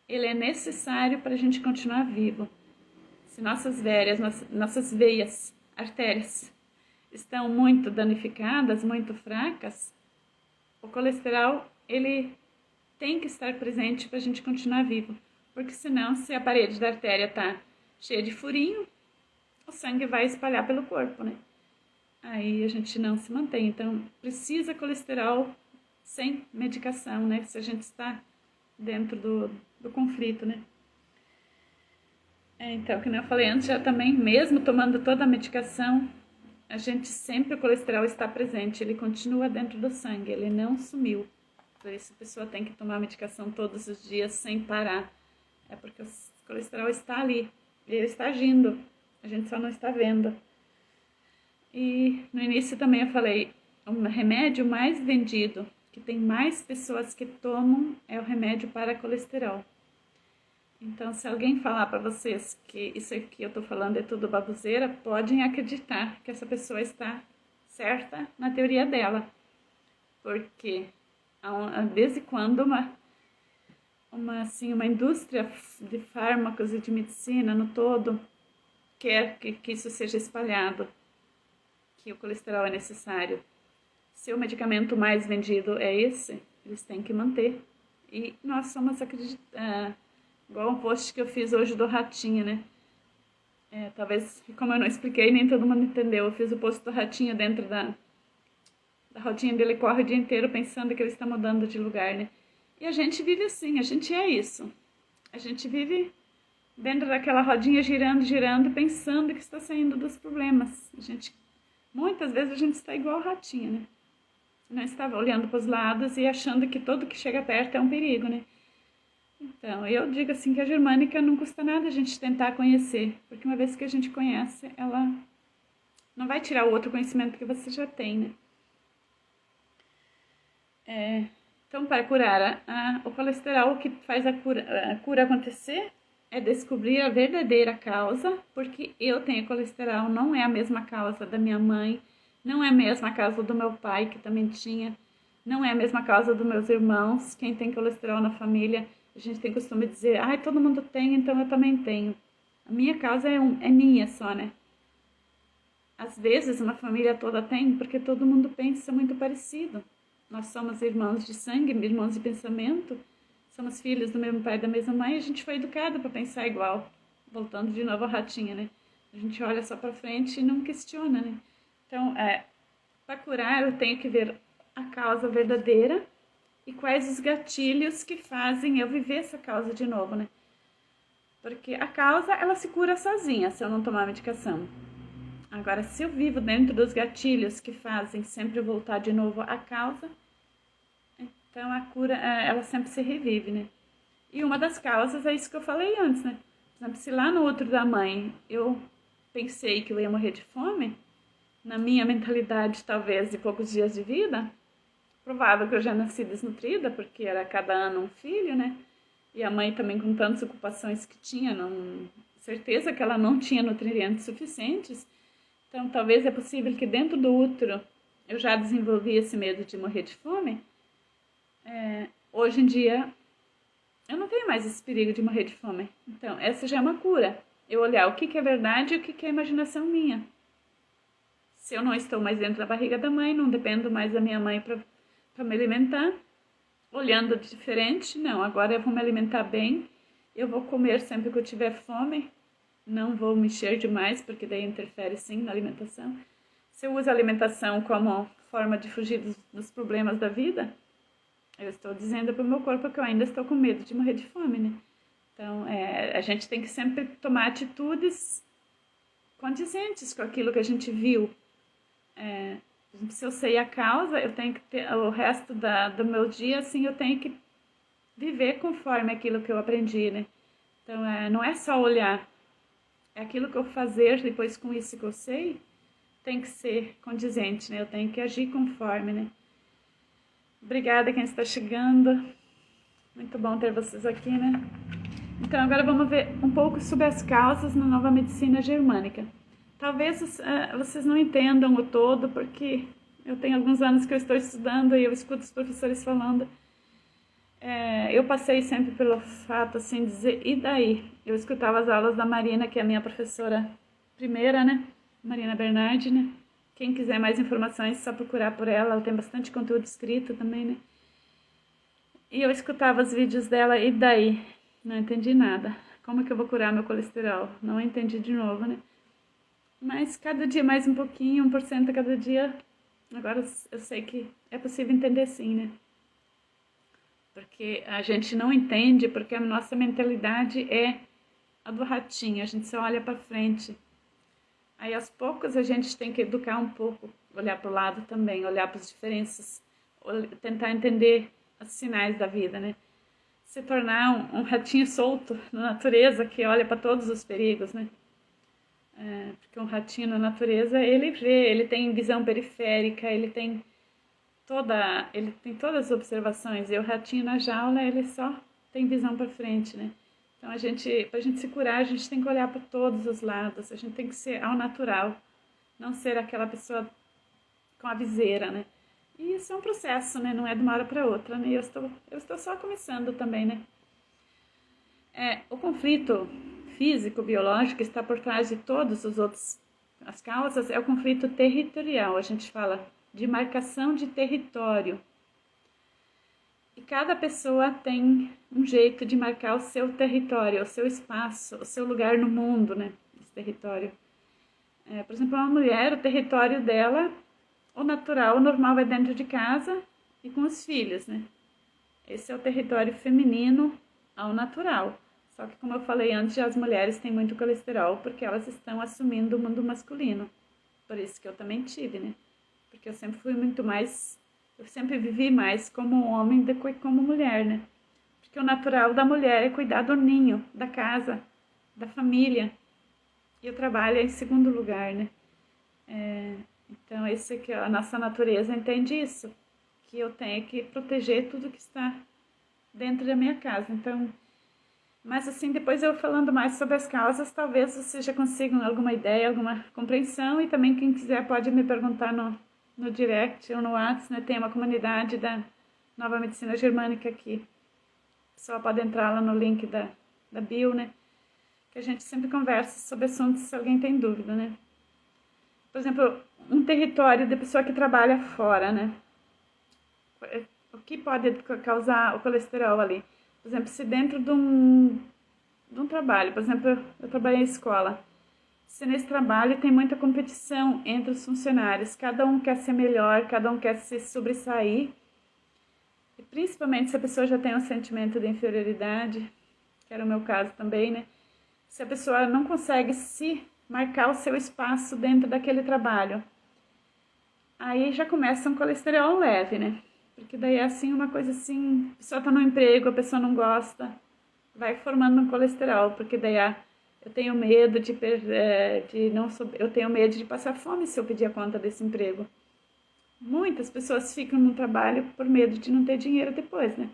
ele é necessário para a gente continuar vivo. Se nossas veias, artérias, estão muito danificadas, muito fracas, o colesterol, ele tem que estar presente para a gente continuar vivo. Porque senão, se a parede da artéria está cheia de furinho, o sangue vai espalhar pelo corpo, né? Aí a gente não se mantém. Então, precisa colesterol sem medicação, né? Se a gente está dentro do conflito, né? Então, como eu falei antes, já também, mesmo tomando toda a medicação, a gente sempre, o colesterol está presente, ele continua dentro do sangue, ele não sumiu. Por isso a pessoa tem que tomar medicação todos os dias sem parar. É porque o colesterol está ali, ele está agindo, a gente só não está vendo. E no início também eu falei, o remédio mais vendido, que tem mais pessoas que tomam, é o remédio para colesterol. Então, se alguém falar para vocês que isso que eu estou falando é tudo baboseira, podem acreditar que essa pessoa está certa na teoria dela. Porque desde quando uma indústria de fármacos e de medicina no todo quer que isso seja espalhado, que o colesterol é necessário. Se o medicamento mais vendido é esse, eles têm que manter. E nós somos igual um post que eu fiz hoje do ratinho, né? Talvez, como eu não expliquei, nem todo mundo entendeu. Eu fiz o post do ratinho dentro da rodinha dele, corre o dia inteiro pensando que ele está mudando de lugar, né? E a gente vive assim, a gente é isso. A gente vive dentro daquela rodinha girando, girando, pensando que está saindo dos problemas. Muitas vezes a gente está igual o ratinho, né? Não estava olhando para os lados e achando que tudo que chega perto é um perigo, né? Então, eu digo assim que a germânica não custa nada a gente tentar conhecer, porque uma vez que a gente conhece, ela não vai tirar o outro conhecimento que você já tem, né? Então, para curar o colesterol, o que faz a cura acontecer é descobrir a verdadeira causa, porque eu tenho colesterol, não é a mesma causa da minha mãe, não é a mesma causa do meu pai, que também tinha, não é a mesma causa dos meus irmãos, quem tem colesterol na família. A gente tem costume de dizer, todo mundo tem, então eu também tenho. A minha causa é minha só, né? Às vezes uma família toda tem, porque todo mundo pensa muito parecido. Nós somos irmãos de sangue, irmãos de pensamento, somos filhos do mesmo pai e da mesma mãe, a gente foi educado para pensar igual. Voltando de novo a ratinha, né? A gente olha só para frente e não questiona, né? Então, para curar, eu tenho que ver a causa verdadeira e quais os gatilhos que fazem eu viver essa causa de novo, né? Porque a causa, ela se cura sozinha se eu não tomar medicação. Agora, se eu vivo dentro dos gatilhos que fazem sempre voltar de novo à causa, Então a cura, ela sempre se revive, né? E uma das causas é isso que eu falei antes, né? Por exemplo, se lá no útero da mãe eu pensei que eu ia morrer de fome, na minha mentalidade talvez de poucos dias de vida, provável que eu já nasci desnutrida, porque era cada ano um filho, né? E a mãe também com tantas ocupações que tinha, certeza que ela não tinha nutrientes suficientes. Então talvez é possível que dentro do útero eu já desenvolvi esse medo de morrer de fome. Hoje em dia eu não tenho mais esse perigo de morrer de fome. Então essa já é uma cura. Eu olhar o que é verdade e o que é imaginação minha. Se eu não estou mais dentro da barriga da mãe, não dependo mais da minha mãe para me alimentar, olhando diferente, não, agora eu vou me alimentar bem, eu vou comer sempre que eu tiver fome, não vou me encher demais, porque daí interfere sim na alimentação. Se eu uso a alimentação como forma de fugir dos problemas da vida, eu estou dizendo para o meu corpo que eu ainda estou com medo de morrer de fome, né? Então, a gente tem que sempre tomar atitudes condizentes com aquilo que a gente viu. Se eu sei a causa, eu tenho que ter o resto do meu dia, assim, eu tenho que viver conforme aquilo que eu aprendi, né? Então, não é só olhar, é aquilo que eu fazer depois com isso que eu sei, tem que ser condizente, né? Eu tenho que agir conforme, né? Obrigada quem está chegando, muito bom ter vocês aqui, né? Então, agora vamos ver um pouco sobre as causas na nova medicina germânica. Talvez vocês não entendam o todo, porque eu tenho alguns anos que eu estou estudando e eu escuto os professores falando. Eu passei sempre pelo fato, assim, de dizer, e daí? Eu escutava as aulas da Marina, que é a minha professora primeira, né? Marina Bernardi, né? Quem quiser mais informações, é só procurar por ela tem bastante conteúdo escrito também, né? E eu escutava os vídeos dela, e daí? Não entendi nada. Como que eu vou curar meu colesterol? Não entendi de novo, né? Mas cada dia mais um pouquinho, 1% a cada dia. Agora eu sei que é possível entender sim, né? Porque a gente não entende, porque a nossa mentalidade é a do ratinho, a gente só olha para frente. Aí aos poucos a gente tem que educar um pouco, olhar para o lado também, olhar para as diferenças, tentar entender os sinais da vida, né? Se tornar um ratinho solto na natureza que olha para todos os perigos, né? Porque um ratinho na natureza, ele vê, ele tem visão periférica, ele tem todas as observações, e o ratinho na jaula, ele só tem visão para frente, né? Então, pra gente se curar, a gente tem que olhar para todos os lados, a gente tem que ser ao natural, não ser aquela pessoa com a viseira, né? E isso é um processo, né? Não é de uma hora para outra, né? Eu estou só começando também, né? O conflito físico, biológico, está por trás de todos os outros. As causas é o conflito territorial, a gente fala de marcação de território. E cada pessoa tem um jeito de marcar o seu território, o seu espaço, o seu lugar no mundo, né? Esse território. Por exemplo, uma mulher, o território dela, o natural, o normal é dentro de casa e com os filhos, né? Esse é o território feminino ao natural. Só que, como eu falei antes, as mulheres têm muito colesterol porque elas estão assumindo o mundo masculino. Por isso que eu também tive, né? Porque eu sempre fui muito mais... Eu sempre vivi mais como homem do que como mulher, né? Porque o natural da mulher é cuidar do ninho, da casa, da família. E o trabalho é em segundo lugar, né? Então, esse aqui, a nossa natureza entende isso. Que eu tenho que proteger tudo que está dentro da minha casa. Então... Mas assim, depois eu falando mais sobre as causas, talvez vocês já consigam alguma ideia, alguma compreensão. E também quem quiser pode me perguntar no direct ou no WhatsApp, né? Tem uma comunidade da Nova Medicina Germânica aqui. Só pode entrar lá no link da bio, né? Que a gente sempre conversa sobre assuntos se alguém tem dúvida, né? Por exemplo, um território de pessoa que trabalha fora, né? O que pode causar o colesterol ali? Por exemplo, se dentro de um trabalho, por exemplo, eu trabalhei em escola, se nesse trabalho tem muita competição entre os funcionários, cada um quer ser melhor, cada um quer se sobressair, e principalmente se a pessoa já tem um sentimento de inferioridade, que era o meu caso também, né? Se a pessoa não consegue se marcar o seu espaço dentro daquele trabalho, aí já começa um colesterol leve, né? Porque daí é assim uma coisa assim, a pessoa tá no emprego, a pessoa não gosta, vai formando um colesterol, porque daí eu tenho medo de não eu tenho medo de passar fome se eu pedir a conta desse emprego. Muitas pessoas ficam no trabalho por medo de não ter dinheiro depois, né?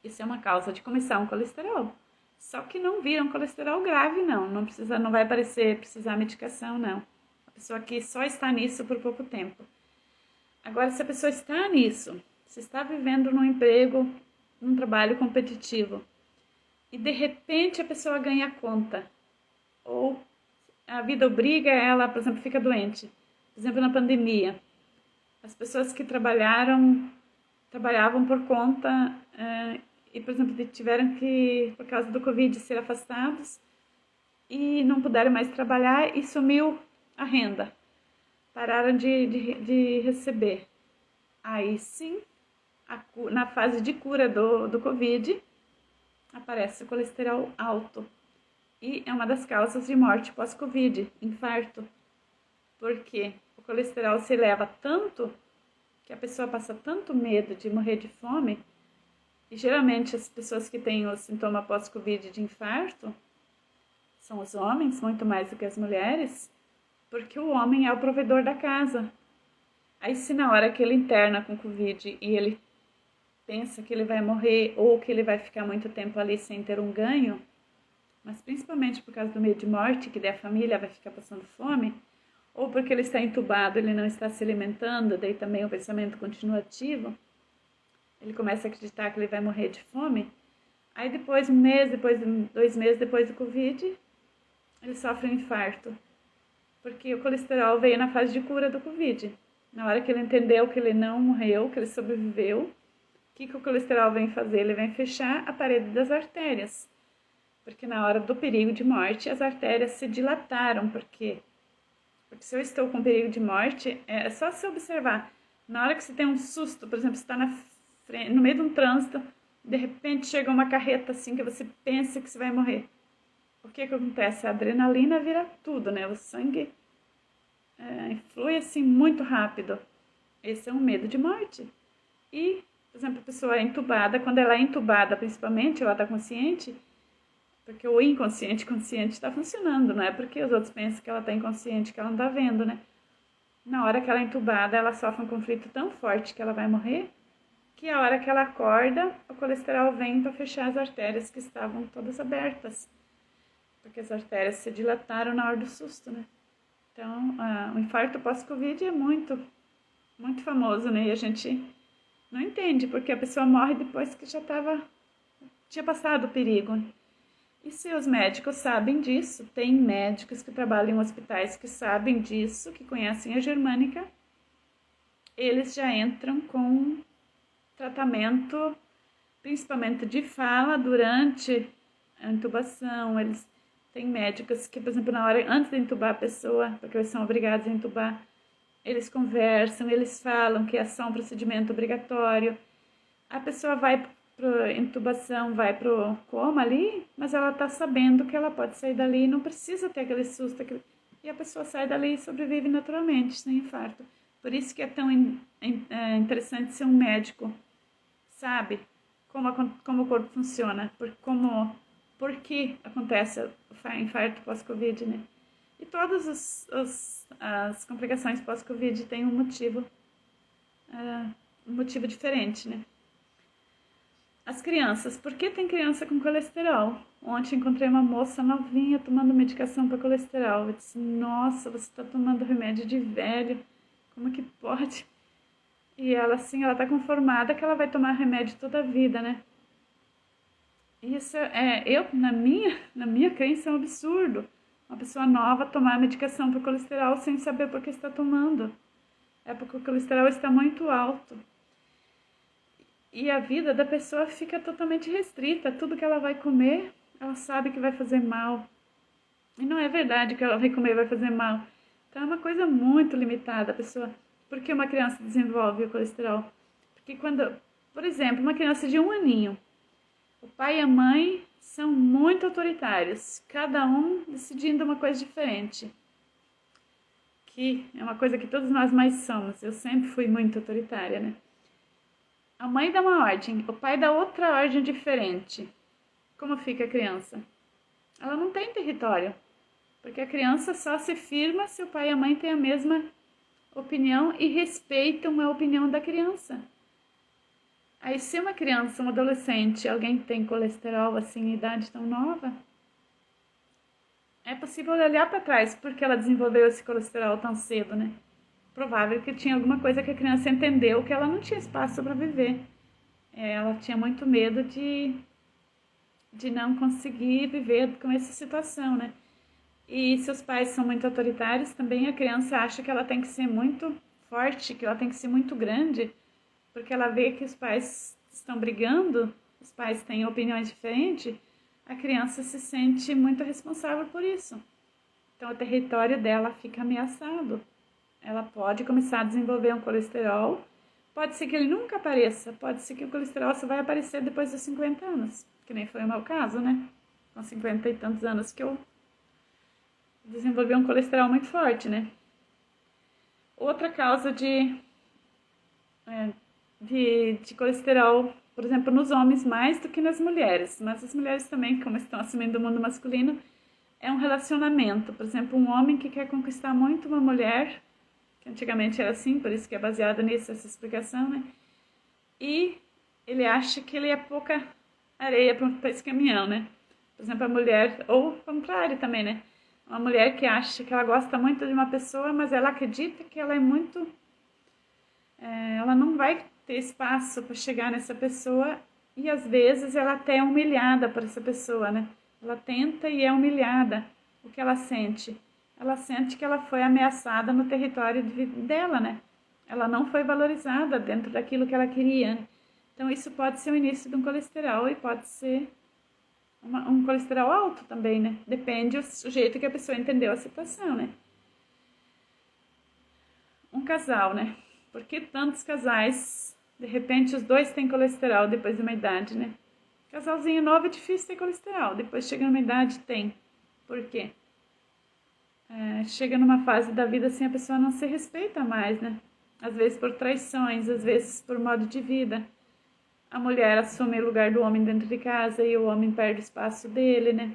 Isso é uma causa de começar um colesterol. Só que não vira um colesterol grave, não. Não vai precisar medicação, não. A pessoa que só está nisso por pouco tempo. Agora, se a pessoa está nisso, se está vivendo num emprego, num trabalho competitivo, e de repente a pessoa ganha conta, ou a vida obriga ela, por exemplo, fica doente. Por exemplo, na pandemia, as pessoas que trabalhavam por conta e, por exemplo, tiveram que, por causa do Covid, ser afastados e não puderam mais trabalhar e sumiu a renda. Pararam de receber. Aí sim, na fase de cura do Covid, aparece o colesterol alto. E é uma das causas de morte pós-Covid, infarto. Porque o colesterol se eleva tanto que a pessoa passa tanto medo de morrer de fome. E geralmente as pessoas que têm o sintoma pós-Covid de infarto são os homens, muito mais do que as mulheres, porque o homem é o provedor da casa. Aí se na hora que ele interna com Covid e ele pensa que ele vai morrer ou que ele vai ficar muito tempo ali sem ter um ganho, mas principalmente por causa do medo de morte, que daí a família vai ficar passando fome, ou porque ele está entubado, ele não está se alimentando, daí também o pensamento continua ativo, ele começa a acreditar que ele vai morrer de fome, aí depois, 2 meses depois do Covid, ele sofre um infarto, porque o colesterol veio na fase de cura do Covid. Na hora que ele entendeu que ele não morreu, que ele sobreviveu, o que o colesterol vem fazer? Ele vem fechar a parede das artérias, porque na hora do perigo de morte, as artérias se dilataram, porque se eu estou com perigo de morte, é só se observar. Na hora que você tem um susto, por exemplo, você está no meio de um trânsito, de repente chega uma carreta assim que você pensa que você vai morrer. O que acontece? A adrenalina vira tudo, né? O sangue flui assim muito rápido. Esse é um medo de morte. E, por exemplo, a pessoa é entubada, quando ela é entubada principalmente, ela está consciente, porque o inconsciente consciente está funcionando, não é porque os outros pensam que ela está inconsciente, que ela não está vendo, né? Na hora que ela é entubada, ela sofre um conflito tão forte que ela vai morrer, que a hora que ela acorda, o colesterol vem para fechar as artérias que estavam todas abertas, porque as artérias se dilataram na hora do susto, né? Então, o infarto pós-Covid é muito, muito famoso, né? E a gente não entende, porque a pessoa morre depois que já tinha passado o perigo. E se os médicos sabem disso, tem médicos que trabalham em hospitais que sabem disso, que conhecem a germânica, eles já entram com tratamento, principalmente de fala, durante a intubação. Eles têm médicos que, por exemplo, na hora, antes de intubar a pessoa, porque eles são obrigados a intubar, eles conversam, eles falam que é só um procedimento obrigatório. A pessoa vai para intubação, vai para o coma ali, mas ela está sabendo que ela pode sair dali e não precisa ter aquele susto. E a pessoa sai dali e sobrevive naturalmente, sem infarto. Por isso que é tão interessante ser um médico, sabe? Como o corpo funciona, por que acontece o infarto pós-Covid, né? E todas as complicações pós-Covid têm um motivo diferente, né? As crianças, por que tem criança com colesterol? Ontem encontrei uma moça novinha tomando medicação para colesterol. Eu disse, nossa, você está tomando remédio de velho, como que pode? E ela, assim, ela está conformada que ela vai tomar remédio toda a vida, né? Isso na minha crença, é um absurdo. Uma pessoa nova tomar medicação para colesterol sem saber por que está tomando. É porque o colesterol está muito alto. E a vida da pessoa fica totalmente restrita. Tudo que ela vai comer, ela sabe que vai fazer mal. E não é verdade que ela vai comer vai fazer mal. Então é uma coisa muito limitada a pessoa. Por que uma criança desenvolve o colesterol? Porque por exemplo, uma criança de 1 aninho, o pai e a mãe são muito autoritários, cada um decidindo uma coisa diferente. Que é uma coisa que todos nós mães somos. Eu sempre fui muito autoritária, né? A mãe dá uma ordem, o pai dá outra ordem diferente. Como fica a criança? Ela não tem território, porque a criança só se firma se o pai e a mãe têm a mesma opinião e respeitam a opinião da criança. Aí se uma criança, um adolescente, alguém que tem colesterol assim em idade tão nova, é possível olhar para trás porque ela desenvolveu esse colesterol tão cedo, né? Provável que tinha alguma coisa que a criança entendeu que ela não tinha espaço para viver. Ela tinha muito medo de não conseguir viver com essa situação, né? E se os pais são muito autoritários, também a criança acha que ela tem que ser muito forte, que ela tem que ser muito grande, porque ela vê que os pais estão brigando, os pais têm opiniões diferentes, a criança se sente muito responsável por isso. Então o território dela fica ameaçado. Ela pode começar a desenvolver um colesterol, pode ser que ele nunca apareça, pode ser que o colesterol só vai aparecer depois dos 50 anos, que nem foi o meu caso, né? Com 50 e tantos anos que eu desenvolvi um colesterol muito forte, né? Outra causa de colesterol, por exemplo, nos homens mais do que nas mulheres, mas as mulheres também, como estão assumindo o mundo masculino, é um relacionamento. Por exemplo, um homem que quer conquistar muito uma mulher, que antigamente era assim, por isso que é baseada nisso essa explicação, né? E ele acha que ele é pouca areia para esse caminhão, né? Por exemplo, a mulher, ou o contrário também, né? Uma mulher que acha que ela gosta muito de uma pessoa, mas ela acredita que ela é muito... ela não vai ter espaço para chegar nessa pessoa e às vezes ela até é humilhada por essa pessoa, né? Ela tenta e é humilhada. O que ela sente? Ela sente que ela foi ameaçada no território dela, né? Ela não foi valorizada dentro daquilo que ela queria, né? Então isso pode ser o início de um colesterol e pode ser um colesterol alto também, né? Depende do jeito que a pessoa entendeu a situação, né? Um casal, né? Por que tantos casais, de repente os dois têm colesterol depois de uma idade, né? Casalzinho novo é difícil ter colesterol, depois chega numa idade tem. Por quê? Chega numa fase da vida assim a pessoa não se respeita mais, né? Às vezes por traições, às vezes por modo de vida. A mulher assume o lugar do homem dentro de casa e o homem perde o espaço dele, né?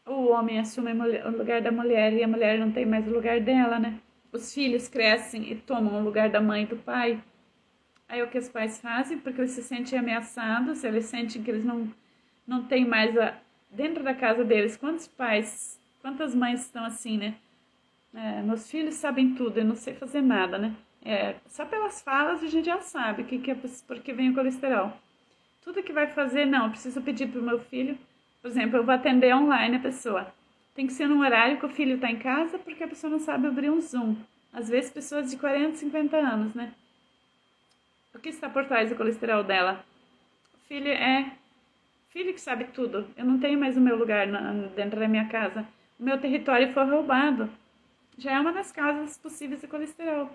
O homem assume o lugar da mulher e a mulher não tem mais o lugar dela, né? Os filhos crescem e tomam o lugar da mãe e do pai. Aí o que os pais fazem? Porque eles se sentem ameaçados, eles sentem que eles não têm mais dentro da casa deles. Quantos pais, quantas mães estão assim, né? Meus filhos sabem tudo, eu não sei fazer nada, né? Só pelas falas a gente já sabe porque vem o colesterol. Tudo que vai fazer, não, eu preciso pedir para o meu filho. Por exemplo, eu vou atender online a pessoa. Tem que ser num horário que o filho está em casa, porque a pessoa não sabe abrir um Zoom. Às vezes pessoas de 40, 50 anos, né? O que está por trás do colesterol dela? O filho que sabe tudo. Eu não tenho mais o meu lugar dentro da minha casa. O meu território foi roubado. Já é uma das causas possíveis de colesterol.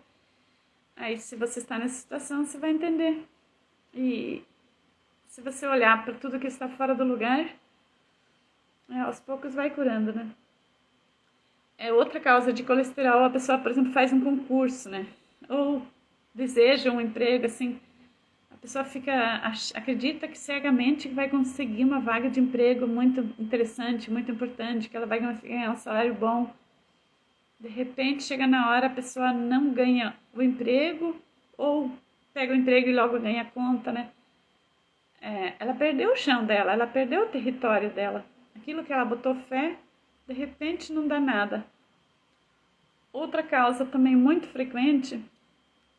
Aí, se você está nessa situação, você vai entender. E se você olhar para tudo que está fora do lugar, aos poucos vai curando, né? Outra causa de colesterol, a pessoa, por exemplo, faz um concurso, né? Ou deseja um emprego, assim, a pessoa acredita que cegamente vai conseguir uma vaga de emprego muito interessante, muito importante, que ela vai ganhar um salário bom. De repente, chega na hora, a pessoa não ganha o emprego ou pega o emprego e logo ganha a conta, né? Ela perdeu o chão dela, ela perdeu o território dela. Aquilo que ela botou fé, de repente não dá nada. Outra causa também muito frequente,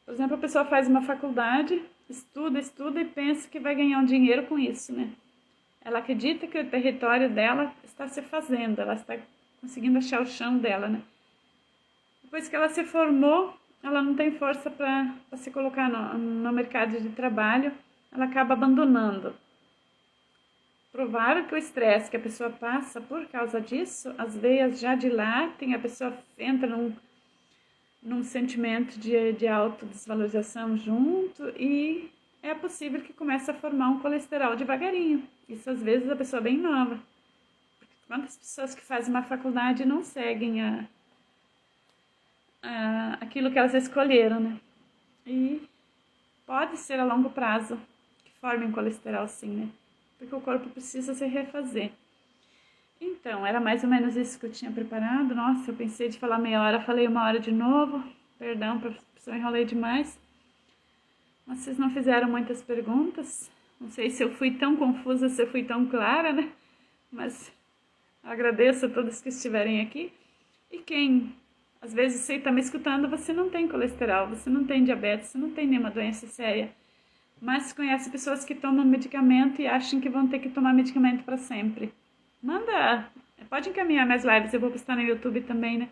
por exemplo, a pessoa faz uma faculdade, estuda e pensa que vai ganhar um dinheiro com isso, né? Ela acredita que o território dela está se fazendo, ela está conseguindo achar o chão dela, né? Depois que ela se formou, ela não tem força para se colocar no mercado de trabalho, ela acaba abandonando. Provável que o estresse que a pessoa passa por causa disso, as veias já dilatem, a pessoa entra num sentimento de autodesvalorização junto e é possível que comece a formar um colesterol devagarinho. Isso às vezes a pessoa é bem nova. Porque quantas pessoas que fazem uma faculdade não seguem aquilo que elas escolheram, né? E pode ser a longo prazo que forme um colesterol sim, né? Porque o corpo precisa se refazer. Então, era mais ou menos isso que eu tinha preparado. Nossa, eu pensei de falar meia hora, falei 1 hora de novo. Perdão, se eu enrolei demais. Mas vocês não fizeram muitas perguntas. Não sei se eu fui tão confusa, se eu fui tão clara, né? Mas agradeço a todos que estiverem aqui. E quem, às vezes, você está me escutando, você não tem colesterol, você não tem diabetes, você não tem nenhuma doença séria. Mas conhece pessoas que tomam medicamento e acham que vão ter que tomar medicamento para sempre. Pode encaminhar minhas lives, eu vou postar no YouTube também, né?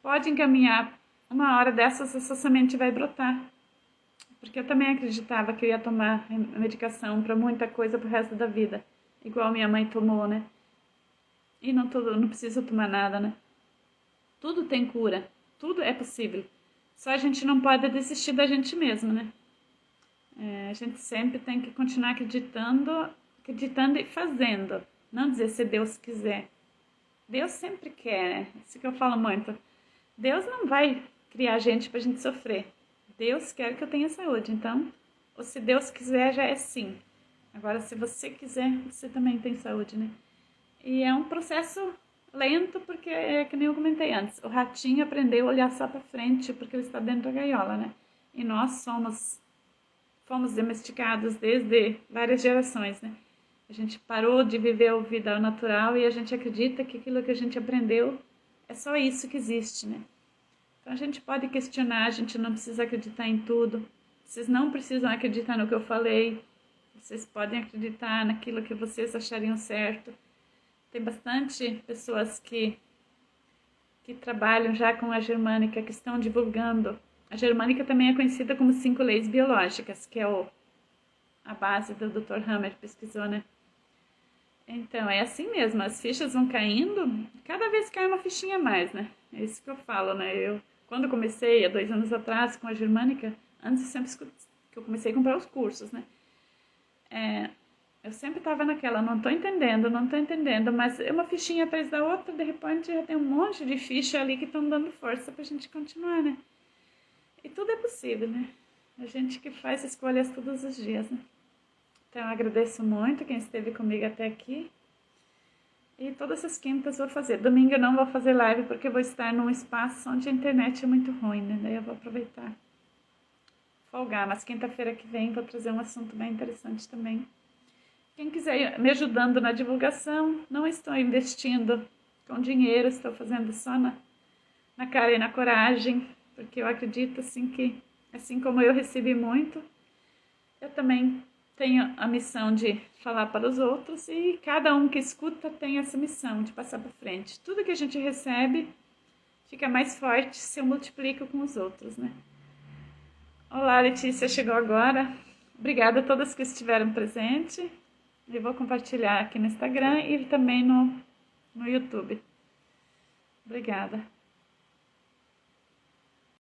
Pode encaminhar, 1 hora dessas, essa semente vai brotar. Porque eu também acreditava que eu ia tomar medicação para muita coisa pro resto da vida. Igual minha mãe tomou, né? E não preciso tomar nada, né? Tudo tem cura, tudo é possível. Só a gente não pode desistir da gente mesmo, né? A gente sempre tem que continuar acreditando e fazendo. Não dizer se Deus quiser. Deus sempre quer, né? Isso que eu falo muito. Deus não vai criar a gente pra gente sofrer. Deus quer que eu tenha saúde, então, ou se Deus quiser, já é sim. Agora, se você quiser, você também tem saúde, né? E é um processo lento, porque é que nem eu comentei antes, o ratinho aprendeu a olhar só para frente, porque ele está dentro da gaiola, né? E nós fomos domesticados desde várias gerações, né? A gente parou de viver a vida natural e a gente acredita que aquilo que a gente aprendeu é só isso que existe, né? Então a gente pode questionar, a gente não precisa acreditar em tudo. Vocês não precisam acreditar no que eu falei. Vocês podem acreditar naquilo que vocês achariam certo. Tem bastante pessoas que trabalham já com a germânica, que estão divulgando. A germânica também é conhecida como 5 leis biológicas, que é a base do Dr. Hammer pesquisou, né? Então, é assim mesmo, as fichas vão caindo, cada vez cai uma fichinha a mais, né? É isso que eu falo, né? Quando comecei, há 2 anos atrás, com a germânica, antes eu sempre escutei, que eu comecei a comprar os cursos, né? Eu sempre tava naquela, não tô entendendo, mas uma fichinha atrás da outra, de repente já tem um monte de ficha ali que estão dando força pra gente continuar, né? E tudo é possível, né? A gente que faz escolhas todos os dias, né? Então eu agradeço muito quem esteve comigo até aqui. E todas as quintas vou fazer. Domingo eu não vou fazer live porque eu vou estar num espaço onde a internet é muito ruim, né? Daí eu vou aproveitar. Folgar, mas quinta-feira que vem vou trazer um assunto bem interessante também. Quem quiser me ajudando na divulgação, não estou investindo com dinheiro, estou fazendo só na cara e na coragem, porque eu acredito assim que, assim como eu recebi muito, eu também tenho a missão de falar para os outros e cada um que escuta tem essa missão de passar para frente. Tudo que a gente recebe fica mais forte se eu multiplico com os outros, né? Olá, Letícia, chegou agora. Obrigada a todas que estiveram presentes. Eu vou compartilhar aqui no Instagram e também no YouTube. Obrigada.